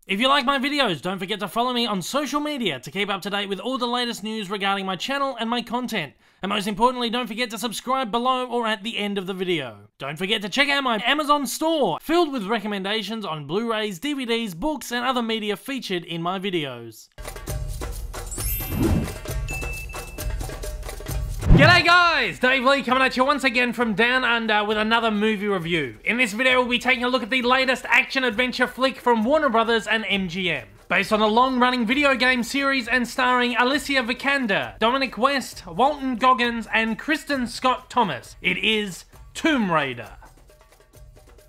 If you like my videos, don't forget to follow me on social media to keep up to date with all the latest news regarding my channel and my content. And most importantly, don't forget to subscribe below or at the end of the video. Don't forget to check out my Amazon store, filled with recommendations on Blu-rays, DVDs, books, and other media featured in my videos. G'day guys! Dave Lee coming at you once again from Down Under with another movie review. In this video we'll be taking a look at the latest action-adventure flick from Warner Brothers and MGM. Based on a long-running video game series and starring Alicia Vikander, Dominic West, Walton Goggins, and Kristen Scott Thomas, it is Tomb Raider.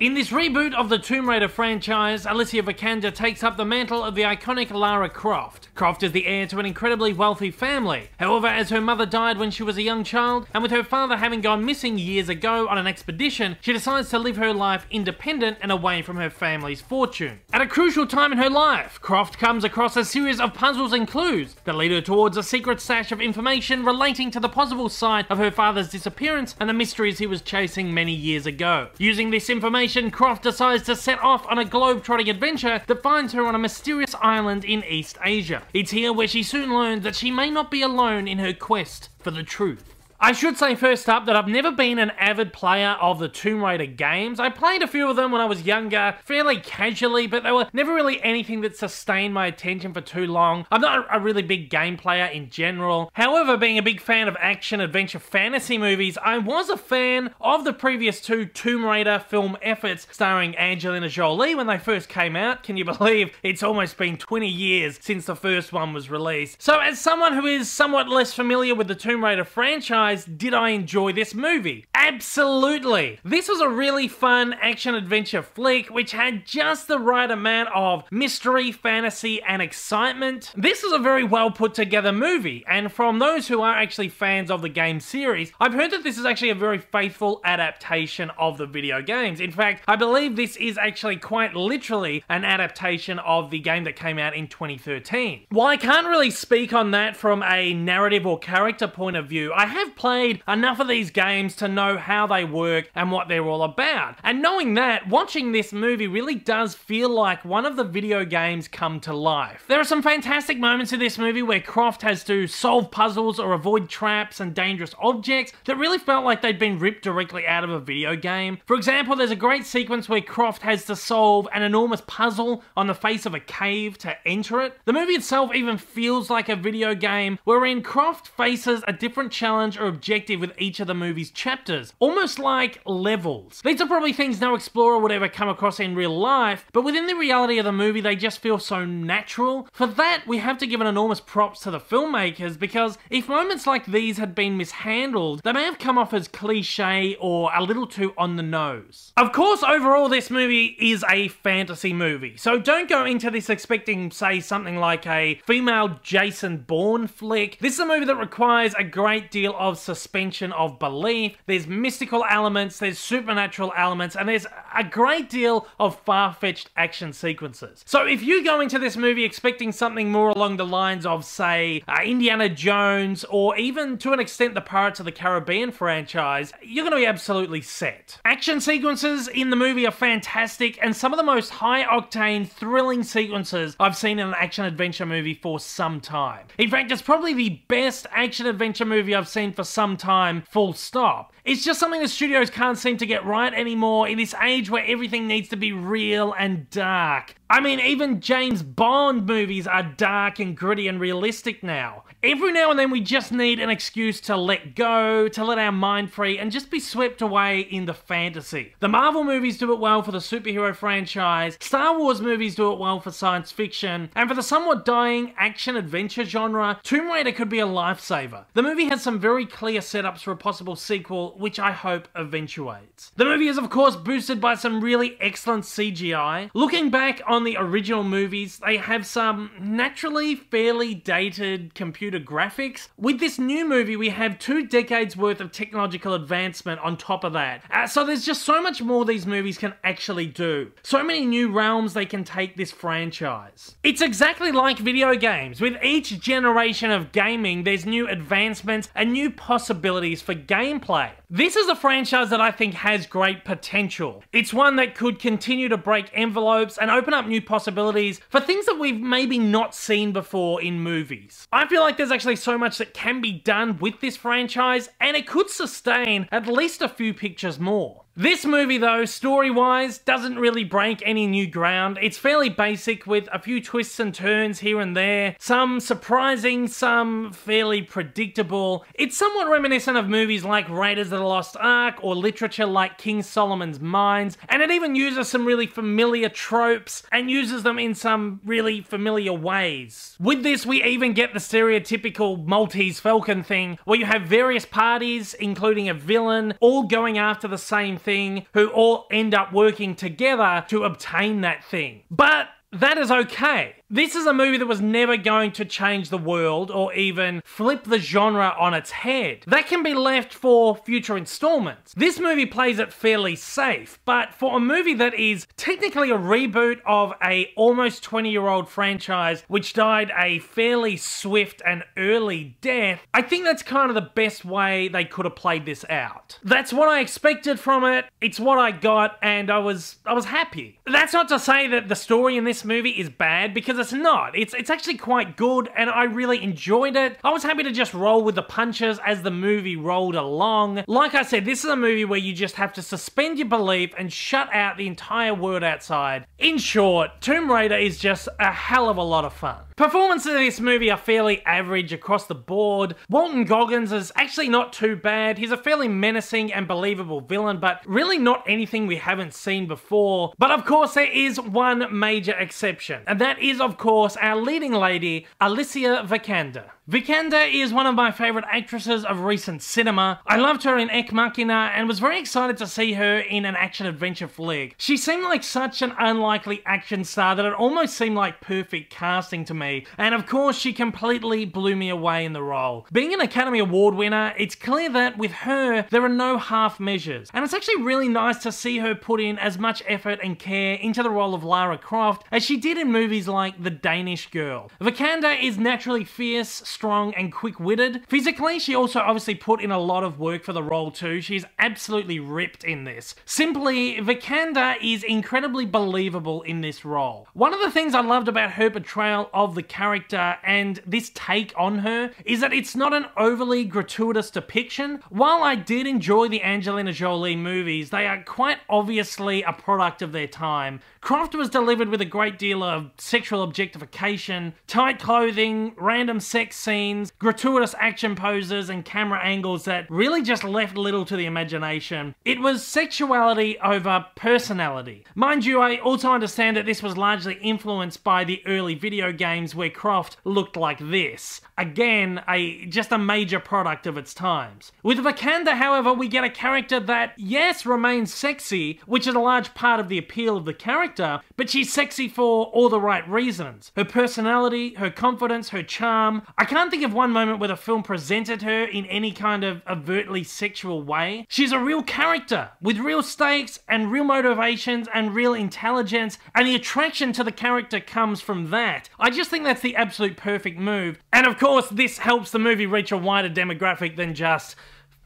In this reboot of the Tomb Raider franchise, Alicia Vikander takes up the mantle of the iconic Lara Croft. Croft is the heir to an incredibly wealthy family. However, as her mother died when she was a young child, and with her father having gone missing years ago on an expedition, she decides to live her life independent and away from her family's fortune. At a crucial time in her life, Croft comes across a series of puzzles and clues that lead her towards a secret stash of information relating to the possible site of her father's disappearance and the mysteries he was chasing many years ago. Using this information, Croft decides to set off on a globe-trotting adventure that finds her on a mysterious island in East Asia. It's here where she soon learns that she may not be alone in her quest for the truth. I should say first up that I've never been an avid player of the Tomb Raider games. I played a few of them when I was younger, fairly casually, but they were never really anything that sustained my attention for too long. I'm not a really big game player in general. However, being a big fan of action, adventure, fantasy movies, I was a fan of the previous two Tomb Raider film efforts starring Angelina Jolie when they first came out. Can you believe it's almost been 20 years since the first one was released? So as someone who is somewhat less familiar with the Tomb Raider franchise, did I enjoy this movie? Absolutely! This was a really fun action-adventure flick which had just the right amount of mystery, fantasy, and excitement. This is a very well put together movie, and from those who are actually fans of the game series, I've heard that this is actually a very faithful adaptation of the video games. In fact, I believe this is actually quite literally an adaptation of the game that came out in 2013. While I can't really speak on that from a narrative or character point of view, I have played enough of these games to know how they work and what they're all about. And knowing that, watching this movie really does feel like one of the video games come to life. There are some fantastic moments in this movie where Croft has to solve puzzles or avoid traps and dangerous objects that really felt like they'd been ripped directly out of a video game. For example, there's a great sequence where Croft has to solve an enormous puzzle on the face of a cave to enter it. The movie itself even feels like a video game wherein Croft faces a different challenge or objective with each of the movie's chapters, almost like levels. These are probably things no explorer would ever come across in real life, but within the reality of the movie they just feel so natural. For that, we have to give an enormous props to the filmmakers, because if moments like these had been mishandled, they may have come off as cliche or a little too on the nose. Of course, overall this movie is a fantasy movie, so don't go into this expecting, say, something like a female Jason Bourne flick. This is a movie that requires a great deal of suspension of belief. There's mystical elements, there's supernatural elements, and there's a great deal of far-fetched action sequences. So if you go into this movie expecting something more along the lines of, say, Indiana Jones, or even to an extent the Pirates of the Caribbean franchise, you're going to be absolutely set. Action sequences in the movie are fantastic, and some of the most high-octane, thrilling sequences I've seen in an action-adventure movie for some time. In fact, it's probably the best action-adventure movie I've seen for some time, full stop. It's just something the studios can't seem to get right anymore in this age where everything needs to be real and dark. I mean, even James Bond movies are dark and gritty and realistic now. Every now and then we just need an excuse to let go, to let our mind free, and just be swept away into fantasy. The Marvel movies do it well for the superhero franchise, Star Wars movies do it well for science fiction, and for the somewhat dying action-adventure genre, Tomb Raider could be a lifesaver. The movie has some very clear setups for a possible sequel, which I hope eventuates. The movie is of course boosted by some really excellent CGI. Looking back on the original movies, they have some naturally fairly dated computer graphics. With this new movie, we have 2 decades worth of technological advancement on top of that. So there's just so much more these movies can actually do. So many new realms they can take this franchise. It's exactly like video games. With each generation of gaming, there's new advancements and new possibilities for gameplay. This is a franchise that I think has great potential. It's one that could continue to break envelopes and open up up new possibilities for things that we've maybe not seen before in movies. I feel like there's actually so much that can be done with this franchise, and it could sustain at least a few pictures more. This movie though, story-wise, doesn't really break any new ground. It's fairly basic with a few twists and turns here and there, some surprising, some fairly predictable. It's somewhat reminiscent of movies like Raiders of the Lost Ark or literature like King Solomon's Mines, and it even uses some really familiar tropes and uses them in some really familiar ways. With this, we even get the stereotypical Maltese Falcon thing, where you have various parties, including a villain, all going after the same thing, who all end up working together to obtain that thing. But that is okay. This is a movie that was never going to change the world or even flip the genre on its head. That can be left for future installments. This movie plays it fairly safe, but for a movie that is technically a reboot of a almost 20-year-old franchise which died a fairly swift and early death, I think that's kind of the best way they could have played this out. That's what I expected from it, it's what I got, and I was happy. That's not to say that the story in this movie is bad, because it's not. It's actually quite good, and I really enjoyed it. I was happy to just roll with the punches as the movie rolled along. Like I said, this is a movie where you just have to suspend your belief and shut out the entire world outside. In short, Tomb Raider is just a hell of a lot of fun. Performances in this movie are fairly average across the board. Walton Goggins is actually not too bad. He's a fairly menacing and believable villain, but really not anything we haven't seen before. But of course, there is one major exception, and that is, of course, our leading lady, Alicia Vikander. Vikander is one of my favourite actresses of recent cinema. I loved her in Ex Machina and was very excited to see her in an action-adventure flick. She seemed like such an unlikely action star that it almost seemed like perfect casting to me, and of course she completely blew me away in the role. Being an Academy Award winner, it's clear that with her, there are no half measures, and it's actually really nice to see her put in as much effort and care into the role of Lara Croft as she did in movies like The Danish Girl. Vikander is naturally fierce, strong and quick-witted. Physically, she also obviously put in a lot of work for the role too. She's absolutely ripped in this. Simply, Vikander is incredibly believable in this role. One of the things I loved about her portrayal of the character and this take on her is that it's not an overly gratuitous depiction. While I did enjoy the Angelina Jolie movies, they are quite obviously a product of their time. Croft was delivered with a great deal of sexual objectification, tight clothing, random sex scenes, gratuitous action poses and camera angles that really just left little to the imagination. It was sexuality over personality. Mind you, I also understand that this was largely influenced by the early video games where Croft looked like this. Again, just a major product of its times. With Vikander, however, we get a character that, yes, remains sexy, which is a large part of the appeal of the character, but she's sexy for all the right reasons. Her personality, her confidence, her charm. I can't think of one moment where the film presented her in any kind of overtly sexual way. She's a real character, with real stakes and real motivations and real intelligence, and the attraction to the character comes from that. I just think that's the absolute perfect move. And of course, this helps the movie reach a wider demographic than just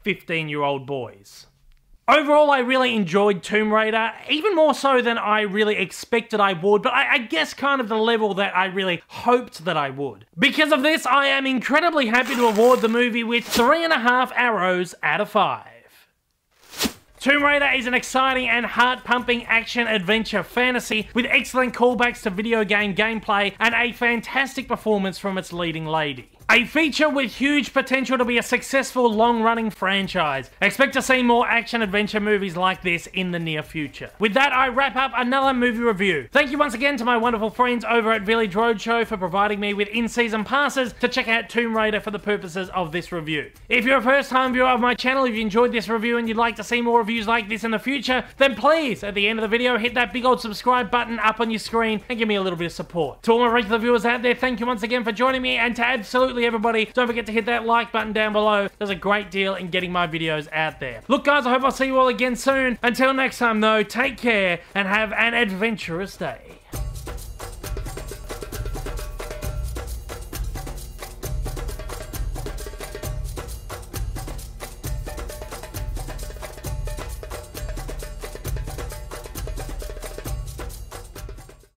15-year-old boys. Overall, I really enjoyed Tomb Raider, even more so than I really expected I would, but I guess kind of the level that I really hoped that I would. Because of this, I am incredibly happy to award the movie with 3.5 arrows out of 5. Tomb Raider is an exciting and heart-pumping action-adventure fantasy with excellent callbacks to video game gameplay and a fantastic performance from its leading lady. A feature with huge potential to be a successful long-running franchise. Expect to see more action-adventure movies like this in the near future. With that, I wrap up another movie review. Thank you once again to my wonderful friends over at Village Roadshow for providing me with in-season passes to check out Tomb Raider for the purposes of this review. If you're a first-time viewer of my channel, if you enjoyed this review and you'd like to see more reviews like this in the future, then please, at the end of the video, hit that big old subscribe button up on your screen and give me a little bit of support. To all my regular viewers out there, thank you once again for joining me, and to absolutely everybody, don't forget to hit that like button down below. There's a great deal in getting my videos out there. Look guys, I hope I'll see you all again soon. Until next time though, take care and have an adventurous day.